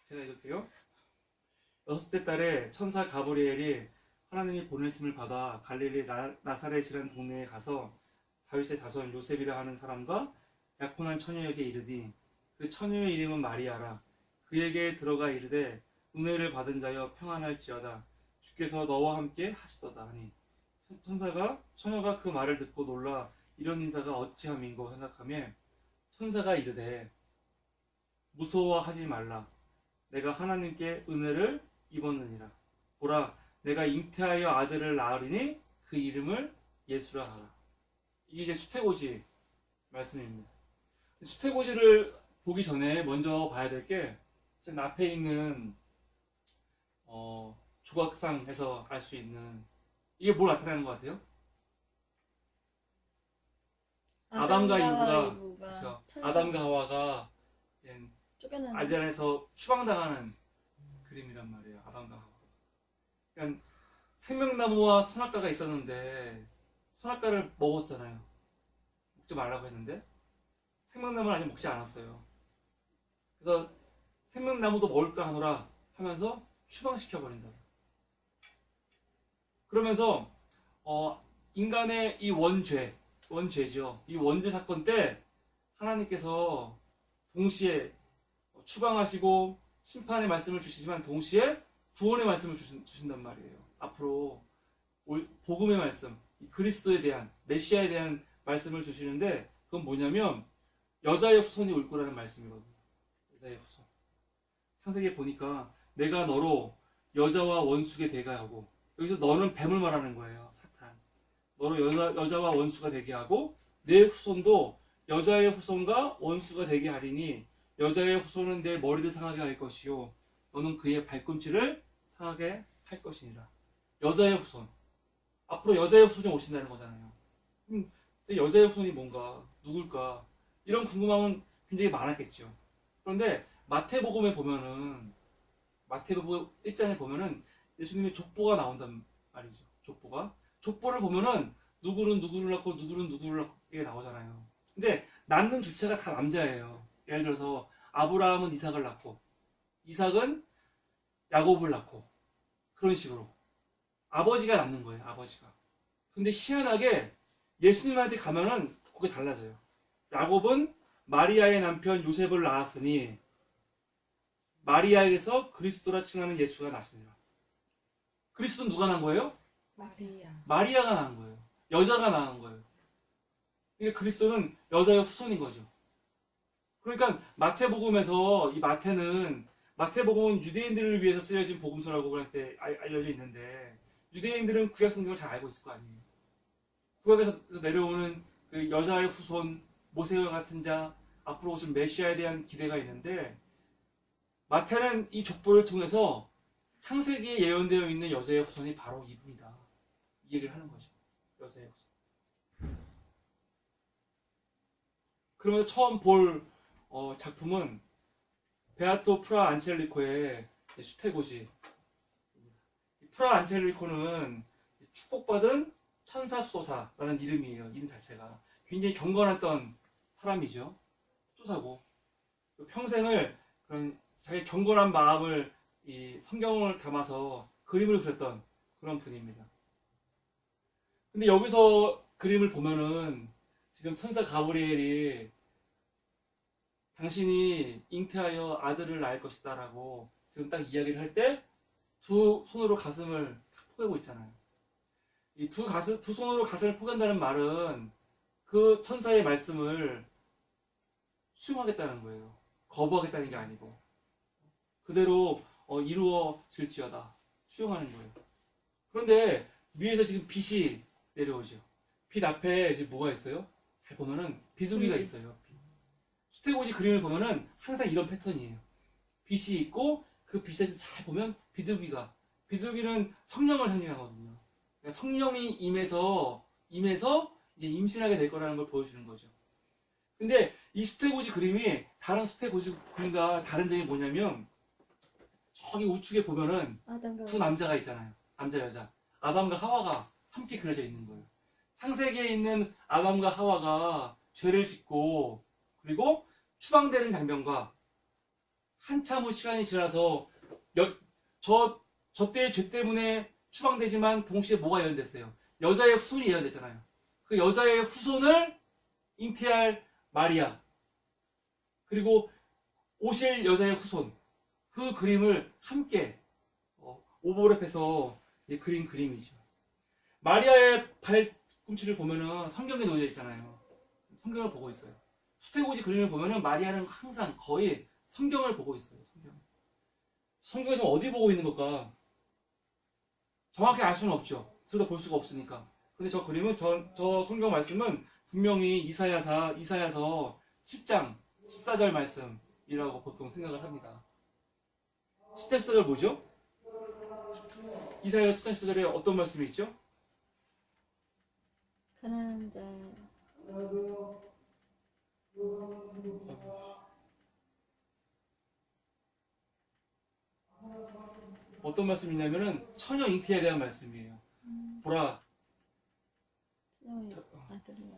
제가 읽을게요. 6째 달에 천사 가브리엘이 하나님이 보내심을 받아 갈릴리 나사렛이라는 동네에 가서 다윗의 자손 요셉이라 하는 사람과 약혼한 처녀에게 이르니 그 처녀의 이름은 마리아라. 그에게 들어가 이르되 은혜를 받은 자여 평안할지어다. 주께서 너와 함께 하시도다 하니 처녀가 그 말을 듣고 놀라 이런 인사가 어찌함인고 생각하며 천사가 이르되 무서워하지 말라. 내가 하나님께 은혜를 입었느니라. 보라, 내가 잉태하여 아들을 낳으리니 그 이름을 예수라 하라. 이게 이제 수태고지 말씀입니다. 수태고지를 보기 전에 먼저 봐야 될 게 지금 앞에 있는 조각상에서 알 수 있는 이게 뭘 나타내는 것 같아요? 아담과 이브가 그렇죠. 아담과 하와가 아덴에서 추방당하는 그림이란 말이에요. 아담과 하와. 그러니까 생명나무와 선악과가 있었는데 선악과를 먹었잖아요. 먹지 말라고 했는데 생명나무는 아직 먹지 않았어요. 그래서 생명나무도 먹을까 하노라 하면서 추방시켜버린다. 그러면서 인간의 이 원죄죠. 이 원죄 사건 때 하나님께서 동시에 추방하시고 심판의 말씀을 주시지만 동시에 구원의 말씀을 주신단 말이에요. 앞으로 복음의 말씀, 그리스도에 대한 메시아에 대한 말씀을 주시는데 그건 뭐냐면 여자의 후손이 올 거라는 말씀이거든요. 여자의 후손. 창세기에 보니까 내가 너로 여자와 원수게 되게 하고 여기서 너는 뱀을 말하는 거예요. 사탄. 너로 여자와 원수가 되게 하고 내 후손도 여자의 후손과 원수가 되게 하리니 여자의 후손은 내 머리를 상하게 할 것이요 너는 그의 발꿈치를 상하게 할 것이니라. 여자의 후손. 앞으로 여자의 후손이 오신다는 거잖아요. 여자의 후손이 뭔가? 누굴까? 이런 궁금함은 굉장히 많았겠죠. 그런데 마태복음에 보면은 마태복음 1장에 보면은 예수님의 족보가 나온단 말이죠. 족보를 보면은 누구는 누구를 낳고 누구는 누구를 낳고 이게 나오잖아요. 근데 낳는 주체가 다 남자예요. 예를 들어서 아브라함은 이삭을 낳고 이삭은 야곱을 낳고 그런 식으로 아버지가 낳는 거예요. 아버지가. 근데 희한하게 예수님한테 가면은 그게 달라져요. 야곱은 마리아의 남편 요셉을 낳았으니 마리아에게서 그리스도라 칭하는 예수가 낳습니다. 그리스도는 누가 낳은 거예요? 마리아가 낳은 거예요. 여자가 낳은 거예요. 그러니까 그리스도는 여자의 후손인 거죠. 그러니까 마태복음에서 이 마태복음은 유대인들을 위해서 쓰여진 복음서라고 그한테 알려져 있는데 유대인들은 구약 성경을 잘 알고 있을 거 아니에요. 구약에서 내려오는 그 여자의 후손, 모세와 같은 자, 앞으로 오실 메시아에 대한 기대가 있는데 마태는 이 족보를 통해서 창세기에 예언되어 있는 여자의 후손이 바로 이분이다. 이 얘기를 하는 거죠. 여자의 후손. 그러면서 처음 볼 작품은 베아토 프라 안첼리코의 수태고지. 프라 안첼리코는 축복받은 천사수도사라는 이름이에요. 이름 자체가. 굉장히 경건했던 사람이죠. 수도사고. 평생을 그런 자기 경건한 마음을 이 성경을 담아서 그림을 그렸던 그런 분입니다. 근데 여기서 그림을 보면은 지금 천사 가브리엘이 당신이 잉태하여 아들을 낳을 것이다 라고 지금 딱 이야기를 할 때 두 손으로 가슴을 포개고 있잖아요. 이 두 손으로 가슴을 포갠다는 말은 그 천사의 말씀을 수용하겠다는 거예요. 거부하겠다는 게 아니고 그대로 이루어질지어다 수용하는 거예요. 그런데 위에서 지금 빛이 내려오죠. 빛 앞에 지금 뭐가 있어요? 잘 보면은 비둘기가 있어요. 수태고지 그림을 보면은 항상 이런 패턴이에요. 빛이 있고 그 빛에서 잘 보면 비둘기는 성령을 상징하거든요. 그러니까 성령이 임해서 이제 임신하게 될 거라는 걸 보여주는 거죠. 근데 이 수태고지 그림이 다른 수태고지 그림과 다른 점이 뭐냐면 저기 우측에 보면은 두 남자가 있잖아요. 남자 여자. 아담과 하와가 함께 그려져 있는 거예요. 창세기에 있는 아담과 하와가 죄를 짓고 그리고 추방되는 장면과 한참 후 시간이 지나서 저 때의 죄 때문에 추방되지만 동시에 뭐가 예언됐어요? 여자의 후손이 예언됐잖아요. 그 여자의 후손을 잉태할 마리아, 그리고 오실 여자의 후손, 그 그림을 함께 오버랩해서 그린 그림이죠. 마리아의 발꿈치를 보면은 성경에 놓여 있잖아요. 성경을 보고 있어요. 수태고지 그림을 보면은 마리아는 항상 거의 성경을 보고 있어요. 성경에서 어디 보고 있는 걸까? 정확히 알 수는 없죠. 들여다볼 수가 없으니까. 근데 저 그림은 저 성경 말씀은 분명히 이사야서 10장 14절 말씀이라고 보통 생각을 합니다. 10장 14절 뭐죠? 이사야 10장 14절에 어떤 말씀이 있죠? 그는 이제 어떤 말씀이냐면은 처녀 잉태에 대한 말씀이에요. 보라,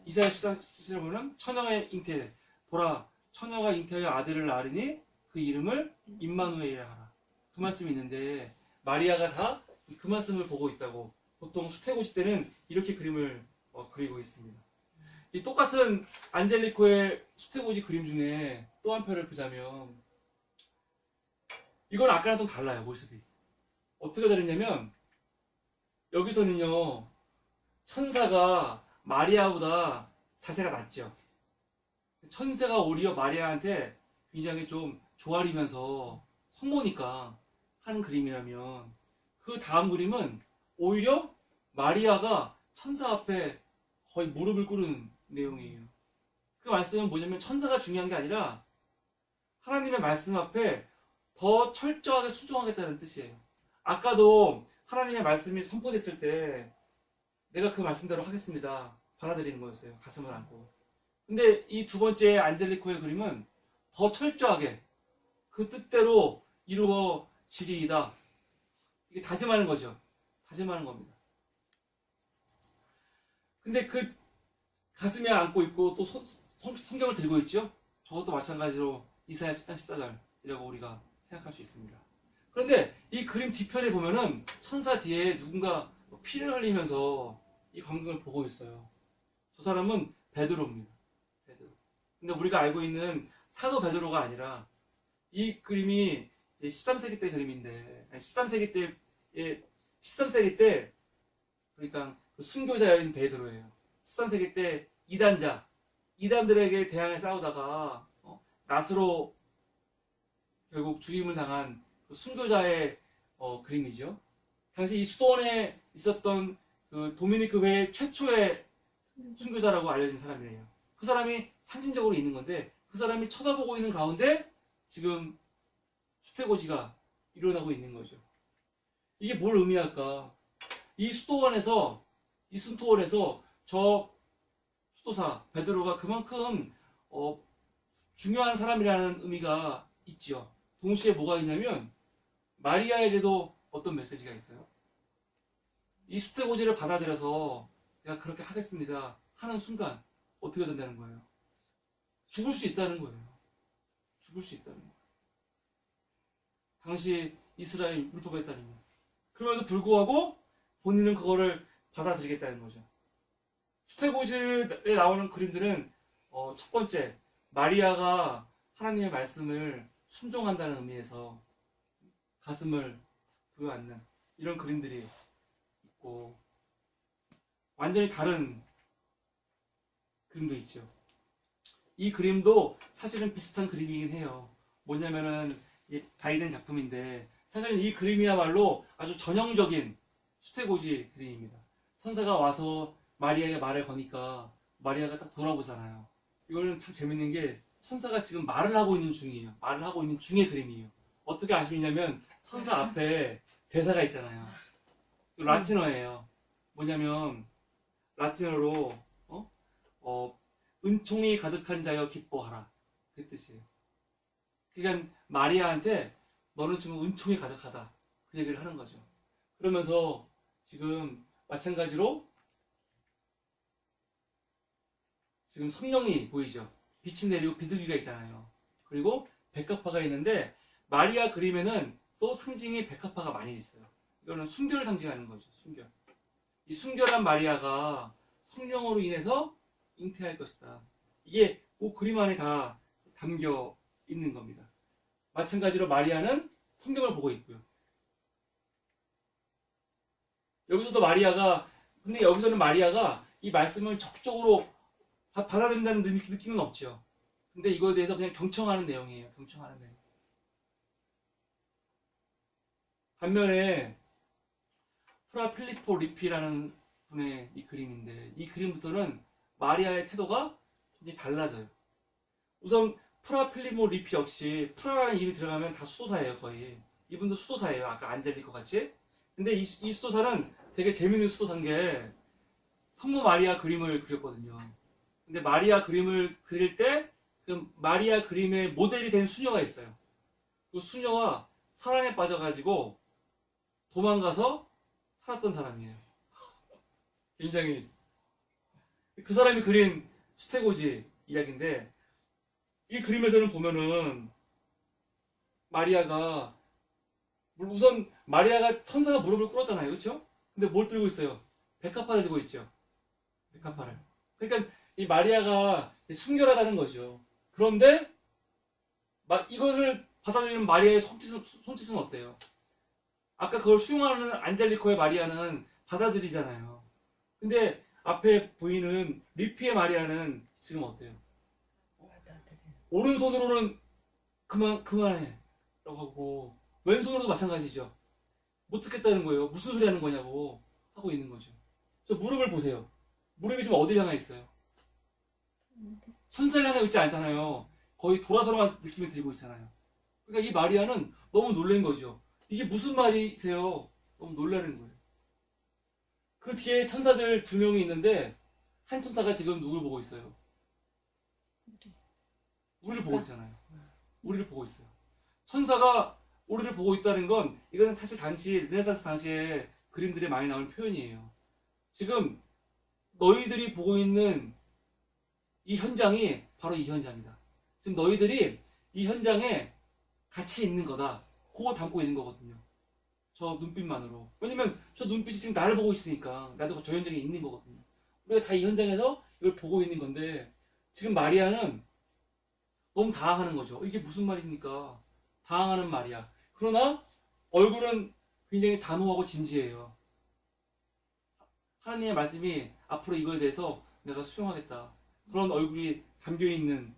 이사야 14장 14절 보면 처녀의 잉태, 보라, 처녀가 잉태하여 아들을 낳으리니 그 이름을 임마누엘이라 하라. 그 말씀이 있는데 마리아가 다 그 말씀을 보고 있다고 보통 수태고시 때는 이렇게 그림을 그리고 있습니다. 이 똑같은 안젤리코의 수태고지 그림 중에 또 한 편을 보자면 이건 아까랑 좀 달라요. 모습이 어떻게 다르냐면 여기서는요 천사가 마리아보다 자세가 낮죠. 천사가 오히려 마리아한테 굉장히 좀 조아리면서 성모니까 하는 그림이라면 그 다음 그림은 오히려 마리아가 천사 앞에 거의 무릎을 꿇은 내용이에요. 그 말씀은 뭐냐면 천사가 중요한 게 아니라 하나님의 말씀 앞에 더 철저하게 순종하겠다는 뜻이에요. 아까도 하나님의 말씀이 선포됐을 때 내가 그 말씀대로 하겠습니다. 받아들이는 거였어요. 가슴을 안고. 근데 이 두 번째 안젤리코의 그림은 더 철저하게 그 뜻대로 이루어지리이다. 이게 다짐하는 거죠. 다짐하는 겁니다. 근데 그 가슴에 안고 있고 또 성경을 들고 있죠. 저것도 마찬가지로 이사야 10장 14절이라고 우리가 생각할 수 있습니다. 그런데 이 그림 뒤편에 보면은 천사 뒤에 누군가 피를 흘리면서 이 광경을 보고 있어요. 저 사람은 베드로입니다. 베드로. 근데 우리가 알고 있는 사도 베드로가 아니라 이 그림이 13세기 때 그림인데 13세기 때 그러니까 그 순교자인 베드로예요. 13세기 때 이단들에게 대항해 싸우다가 낫으로 결국 죽임을 당한 그 순교자의 그림이죠. 당시 이 수도원에 있었던 그 도미니크 회의 최초의 순교자라고 알려진 사람이에요. 그 사람이 상징적으로 있는 건데 그 사람이 쳐다보고 있는 가운데 지금 수태고지가 일어나고 있는 거죠. 이게 뭘 의미할까? 이 수도원에서 저 수도사 베드로가 그만큼 중요한 사람이라는 의미가 있지요. 동시에 뭐가 있냐면 마리아에게도 어떤 메시지가 있어요. 이 수태고지를 받아들여서 내가 그렇게 하겠습니다 하는 순간 어떻게 된다는 거예요? 죽을 수 있다는 거예요. 죽을 수 있다는 거예요. 당시 이스라엘 율법에 따르면. 그럼에도 불구하고 본인은 그거를 받아들이겠다는 거죠. 수태고지에 나오는 그림들은 첫 번째 마리아가 하나님의 말씀을 순종한다는 의미에서 가슴을 부여앉는 이런 그림들이 있고 완전히 다른 그림도 있죠. 이 그림도 사실은 비슷한 그림이긴 해요. 뭐냐면은 바이든 작품인데 사실은 이 그림이야말로 아주 전형적인 수태고지 그림입니다. 천사가 와서 마리아에게 말을 거니까 마리아가 딱 돌아보잖아요. 이거는 참 재밌는 게 천사가 지금 말을 하고 있는 중이에요. 말을 하고 있는 중의 그림이에요. 어떻게 알 수 있냐면 천사 앞에 대사가 있잖아요. 라틴어예요. 뭐냐면 라틴어로 은총이 가득한 자여 기뻐하라 그 뜻이에요. 그러니까 마리아한테 너는 지금 은총이 가득하다 그 얘기를 하는 거죠. 그러면서 지금 마찬가지로 지금 성령이 보이죠. 빛이 내리고 비둘기가 있잖아요. 그리고 백합화가 있는데 마리아 그림에는 또 상징이 백합화가 많이 있어요. 이거는 순결을 상징하는 거죠. 순결. 이 순결한 마리아가 성령으로 인해서 잉태할 것이다. 이게 그 그림 안에 다 담겨 있는 겁니다. 마찬가지로 마리아는 성경을 보고 있고요. 여기서도 마리아가, 근데 여기서는 마리아가 이 말씀을 적극적으로 받아들인다는 느낌은 없죠. 근데 이거에 대해서 그냥 경청하는 내용이에요. 경청하는 내용. 반면에 프라 필리포 리피라는 분의 이 그림인데, 이 그림부터는 마리아의 태도가 굉장히 달라져요. 우선 프라 필리모 리피 역시 프라라는 이름이 들어가면 다 수도사예요. 거의 이분도 수도사예요. 아까 안젤리코 같이. 근데 이 수도사는 되게 재밌는 수도사인 게 성모 마리아 그림을 그렸거든요. 근데 마리아 그림을 그릴 때 그 마리아 그림의 모델이 된 수녀가 있어요. 그 수녀와 사랑에 빠져가지고 도망가서 살았던 사람이에요. 굉장히 그 사람이 그린 수태고지 이야기인데, 이 그림에서는 보면은 마리아가, 우선 마리아가 천사가 무릎을 꿇었잖아요. 그렇죠? 근데 뭘 들고 있어요? 백합화를 들고 있죠. 백합화를. 그러니까 이 마리아가 순결하다는 거죠. 그런데 이것을 받아들이는 마리아의 손짓은 어때요? 아까 그걸 수용하는 안젤리코의 마리아는 받아들이잖아요. 근데 앞에 보이는 리피의 마리아는 지금 어때요? 오른손으로는 그만해 라고 하고, 왼손으로도 마찬가지죠. 못 듣겠다는 거예요. 무슨 소리 하는 거냐고 하고 있는 거죠. 저 무릎을 보세요. 무릎이 지금 어디 향해 있어요? 천사를 향해 있지 않잖아요. 거의 돌아서로만 느낌이 들고 있잖아요. 그러니까 이 마리아는 너무 놀란 거죠. 이게 무슨 말이세요? 너무 놀라는 거예요. 그 뒤에 천사들 2명이 있는데, 한 천사가 지금 누굴 보고 있어요? 우리를 보고 있잖아요. 우리를 보고 있어요. 천사가 우리를 보고 있다는 건, 이거는 사실 당시 르네상스 당시에 그림들이 많이 나오는 표현이에요. 지금 너희들이 보고 있는 이 현장이 바로 이 현장이다. 지금 너희들이 이 현장에 같이 있는 거다. 그거 담고 있는 거거든요. 저 눈빛만으로. 왜냐면 저 눈빛이 지금 나를 보고 있으니까 나도 저 현장에 있는 거거든요. 우리가 다 이 현장에서 이걸 보고 있는 건데, 지금 마리아는 너무 당황하는 거죠. 이게 무슨 말입니까? 당황하는 마리아. 그러나 얼굴은 굉장히 단호하고 진지해요. 하나님의 말씀이 앞으로 이거에 대해서 내가 수용하겠다. 그런 얼굴이 담겨있는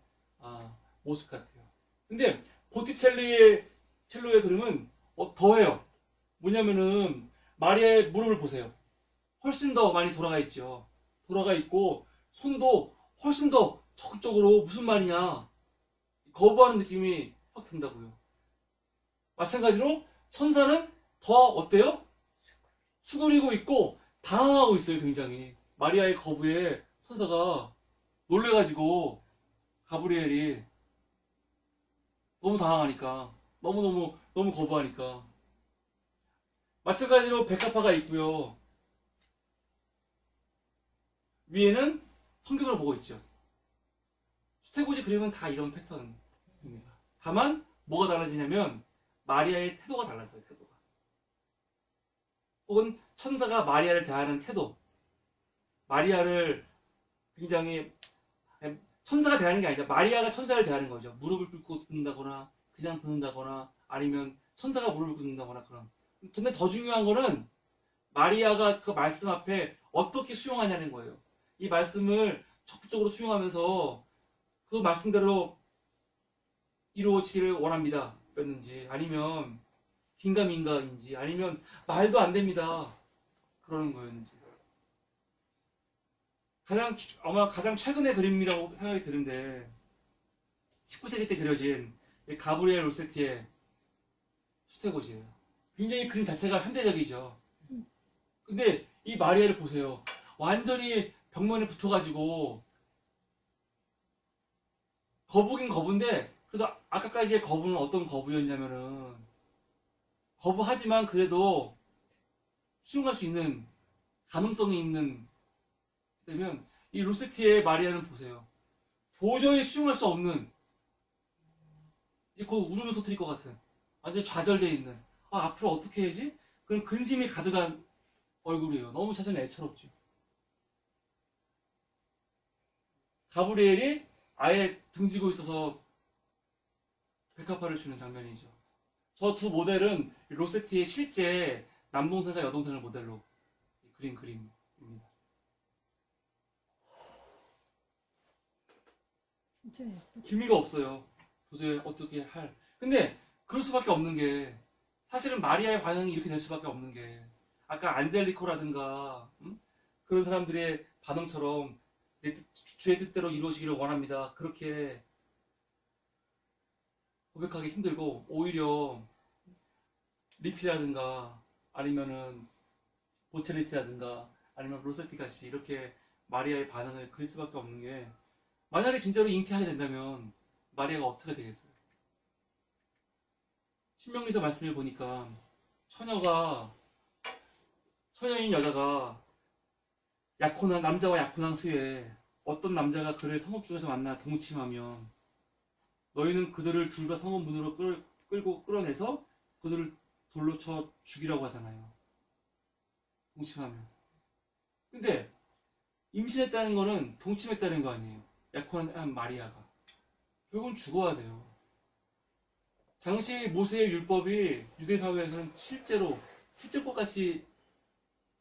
모습 같아요. 근데 보티첼로의 그림은 더해요. 뭐냐면은 마리아의 무릎을 보세요. 훨씬 더 많이 돌아가 있죠. 돌아가 있고 손도 훨씬 더 적극적으로, 무슨 말이냐, 거부하는 느낌이 확 든다고요. 마찬가지로 천사는 더 어때요? 수그리고 있고 당황하고 있어요. 굉장히 마리아의 거부에 천사가 놀래가지고, 가브리엘이 너무 당황하니까, 너무 거부하니까. 마찬가지로 백합화가 있고요. 위에는 성경을 보고 있죠. 수태고지 그림은 다 이런 패턴입니다. 다만 뭐가 달라지냐면 마리아의 태도가 달랐어요. 태도가. 혹은 천사가 마리아를 대하는 태도. 마리아를 굉장히, 천사가 대하는 게 아니라 마리아가 천사를 대하는 거죠. 무릎을 꿇고 듣는다거나 그냥 듣는다거나, 아니면 천사가 무릎을 꿇는다거나 그런. 근데 더 중요한 거는 마리아가 그 말씀 앞에 어떻게 수용하냐는 거예요. 이 말씀을 적극적으로 수용하면서 그 말씀대로 이루어지기를 원합니다 였는지, 아니면 긴가민가인지, 아니면 말도 안 됩니다 그러는 거였는지. 아마 가장 최근의 그림이라고 생각이 드는데, 19세기 때 그려진 가브리엘 로세티의 수태고지예요. 굉장히 그림 자체가 현대적이죠. 근데 이 마리아를 보세요. 완전히 벽면에 붙어가지고, 거부긴 거부인데, 그래도 아까까지의 거부는 어떤 거부였냐면은, 거부하지만 그래도 수용할 수 있는 가능성이 있는, 그러면 이 로세티의 마리아는 보세요. 도저히 수용할 수 없는, 곧 울음을 터뜨릴 것 같은 완전히 좌절돼 있는, 앞으로 어떻게 해야지? 그런 근심이 가득한 얼굴이에요. 너무 사실 애처롭죠. 가브리엘이 아예 등지고 있어서 백합화를 주는 장면이죠. 저 두 모델은 로세티의 실제 남동생과 여동생을 모델로 그린 그림입니다. 진짜 예쁘다. 기미가 없어요. 도저히 어떻게 할. 근데 그럴 수밖에 없는 게, 사실은 마리아의 반응이 이렇게 될 수밖에 없는 게, 아까 안젤리코라든가 그런 사람들의 반응처럼 주의 뜻대로 이루어지기를 원합니다. 그렇게 고백하기 힘들고, 오히려 리피라든가 아니면은 보체리티라든가 아니면 로세티같이 이렇게 마리아의 반응을 그릴 수밖에 없는 게, 만약에 진짜로 잉태하게 된다면 마리아가 어떻게 되겠어요? 신명기서 말씀을 보니까 처녀인 여자가 약혼한 남자와 약혼한 후에 어떤 남자가 그를 성읍 중에서 만나 동침하면 너희는 그들을 둘 다 성읍 문으로 끌고 끌어내서 그들을 돌로 쳐 죽이라고 하잖아요. 동침하면. 근데 임신했다는 거는 동침했다는 거 아니에요. 약혼한 마리아가. 결국은 죽어야 돼요. 당시 모세의 율법이 유대 사회에서는 실제로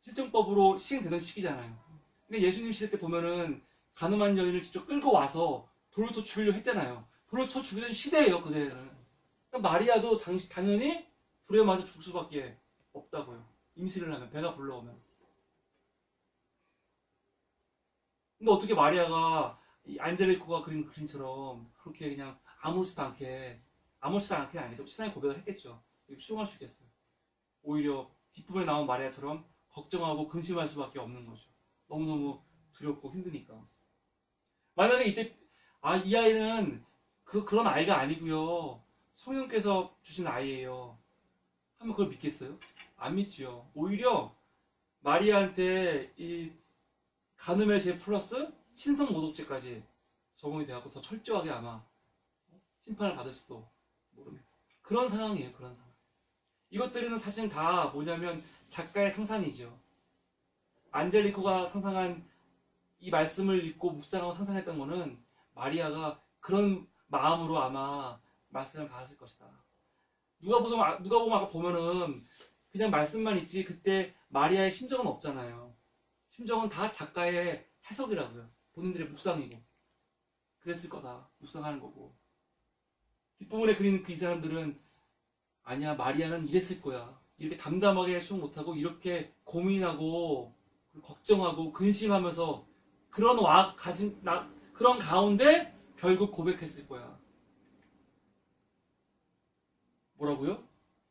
실정법으로 시행되던 시기잖아요. 근데 예수님 시대 때 보면은 가늠한 여인을 직접 끌고 와서 돌로 쳐 죽이려 했잖아요. 돌로 쳐 죽이던 시대예요, 그때는. 그러니까 마리아도 당연히 불에 맞아 죽을 수밖에 없다고요. 임신을 하면, 배가 불러오면. 근데 어떻게 마리아가 이 안젤리코가 그린 그림처럼 그렇게 그냥 아무렇지도 않게 아니죠. 신앙의 고백을 했겠죠. 수용할 수 있겠어요. 오히려 뒷부분에 나온 마리아처럼 걱정하고 근심할 수밖에 없는 거죠. 너무너무 두렵고 힘드니까. 만약에 이때 이 아이는 그런 아이가 아니고요, 성령께서 주신 아이예요 하면 그걸 믿겠어요? 안 믿지요. 오히려 마리아한테 이 간음의 죄 플러스 신성 모독죄까지 적용이 돼갖고 더 철저하게 아마 심판을 받을지도 모릅니다. 그런 상황이에요. 그런 상황. 이것들은 사실 다 뭐냐면 작가의 상상이죠. 안젤리코가 상상한 이 말씀을 읽고 묵상하고 상상했던 거는 마리아가 그런 마음으로 아마 말씀을 받았을 것이다. 누가 보면 아까 보면은 그냥 말씀만 있지 그때 마리아의 심정은 없잖아요. 심정은 다 작가의 해석이라고요. 본인들의 묵상이고. 그랬을 거다. 묵상하는 거고. 뒷부분에 그리는 그 이 사람들은 아니야, 마리아는 이랬을 거야. 이렇게 담담하게 수용 못하고 이렇게 고민하고 걱정하고 근심하면서 그런 가운데 결국 고백했을 거야. 뭐라고요?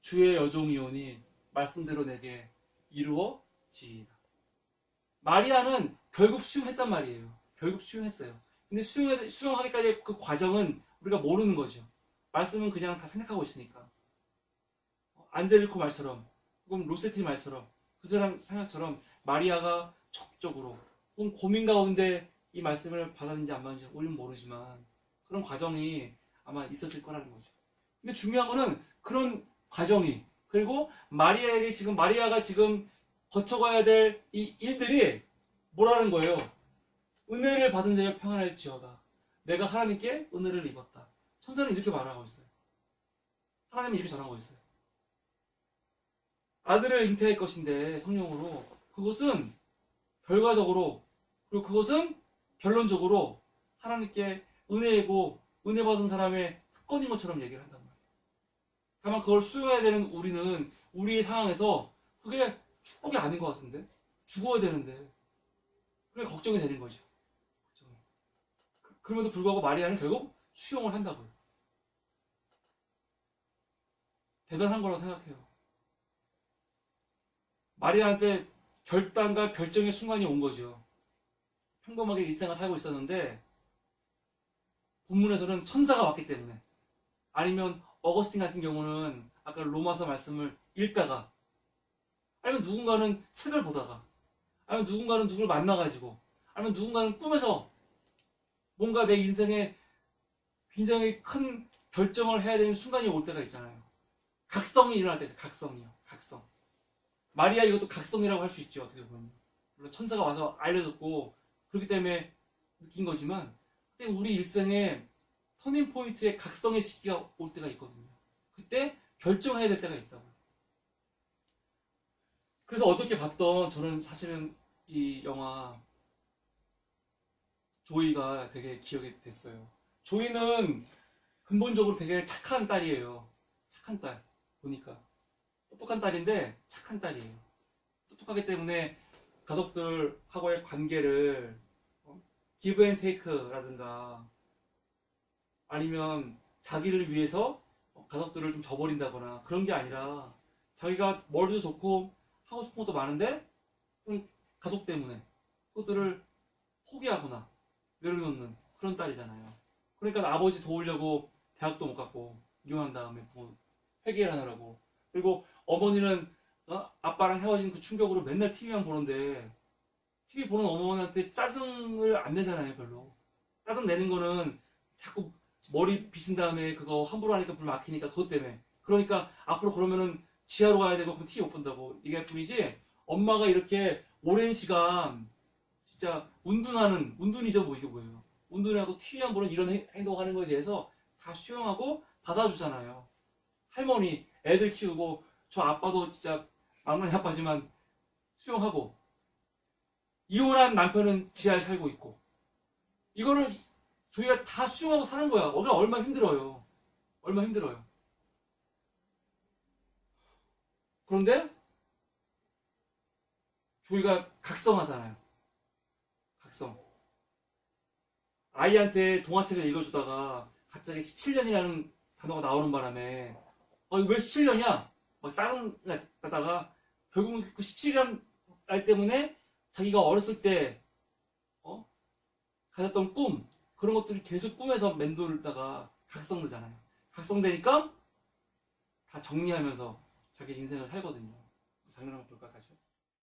주의 여종이오니 말씀대로 내게 이루어지이다. 마리아는 결국 수용했단 말이에요. 결국 수용했어요. 근데 수용하기까지 그 과정은 우리가 모르는 거죠. 말씀은 그냥 다 생각하고 있으니까. 안젤리코 말처럼, 혹은 로세티 말처럼, 그 사람 생각처럼 마리아가 적극적으로, 혹은 고민 가운데 이 말씀을 받았는지 안 받았는지 우리는 모르지만 그런 과정이 아마 있었을 거라는 거죠. 근데 중요한 거는 그런 과정이, 그리고 마리아가 지금 거쳐가야 될 이 일들이 뭐라는 거예요? 은혜를 받은 자가 평안할지어다. 내가 하나님께 은혜를 입었다. 천사는 이렇게 말하고 있어요. 하나님이 이렇게 전하고 있어요. 아들을 잉태할 것인데 성령으로, 그것은 결과적으로, 그리고 그것은 결론적으로 하나님께 은혜이고 은혜 받은 사람의 특권인 것처럼 얘기를 한단 말이에요. 다만 그걸 수용해야 되는 우리는 우리의 상황에서 그게 축복이 아닌 것 같은데, 죽어야 되는데, 그게 걱정이 되는 거죠. 그럼에도 불구하고 마리아는 결국 수용을 한다고요. 대단한 거라고 생각해요. 마리아한테 결단과 결정의 순간이 온 거죠. 평범하게 일상을 살고 있었는데 본문에서는 천사가 왔기 때문에, 아니면 어거스틴 같은 경우는 아까 로마서 말씀을 읽다가, 아니면 누군가는 책을 보다가, 아니면 누군가는 누굴 만나가지고, 아니면 누군가는 꿈에서 뭔가 내 인생에 굉장히 큰 결정을 해야 되는 순간이 올 때가 있잖아요. 각성이 일어날 때 있어요. 각성이요. 각성. 마리아 이것도 각성이라고 할 수 있죠. 어떻게 보면. 물론 천사가 와서 알려줬고 그렇기 때문에 느낀 거지만 그때 우리 일생에 터닝 포인트의 각성의 시기가 올 때가 있거든요. 그때 결정해야 될 때가 있다고. 그래서 어떻게 봤던 저는 사실은 이 영화 조이가 되게 기억이 됐어요. 조이는 근본적으로 되게 착한 딸이에요. 착한 딸. 보니까. 똑똑한 딸인데 착한 딸이에요. 똑똑하기 때문에 가족들하고의 관계를 기브 앤 테이크라든가 아니면 자기를 위해서 가족들을 좀 저버린다거나 그런 게 아니라 자기가 머리도 좋고 하고 싶은 것도 많은데 가족 때문에 그것들을 포기하거나 내려놓는 그런 딸이잖아요. 그러니까 아버지 도우려고 대학도 못 갔고 이혼한 다음에 뭐 회계를 하느라고 그리고 어머니는 아빠랑 헤어진 그 충격으로 맨날 TV만 보는데 TV 보는 어머니한테 짜증을 안 내잖아요. 별로 짜증 내는 거는 자꾸 머리 빗은 다음에 그거 함부로 하니까 불 막히니까 그것 때문에 그러니까 앞으로 그러면은 지하로 가야 되고 그럼 TV 못 본다고 얘기할 뿐이지 엄마가 이렇게 오랜 시간 진짜 운둔이죠. 뭐 이게 뭐예요. 운둔하고 TV만 보는 이런 행동하는 거에 대해서 다 수용하고 받아주잖아요. 할머니 애들 키우고 저 아빠도 진짜 막내 아빠지만 수용하고 이혼한 남편은 지하에 살고 있고 이거를 저희가 다 수용하고 사는 거야. 얼마나 힘들어요. 얼마나 힘들어요. 그런데 저희가 각성하잖아요. 각성. 아이한테 동화책을 읽어주다가 갑자기 17년이라는 단어가 나오는 바람에 이거 왜 17년이야? 막 짜증나다가 결국은 그 17년 날 때문에 자기가 어렸을 때 가졌던 꿈 그런 것들이 계속 꿈에서 맴돌다가 각성되잖아요. 각성되니까 다 정리하면서 자기 인생을 살거든요. 장면 한번 볼까 다시요?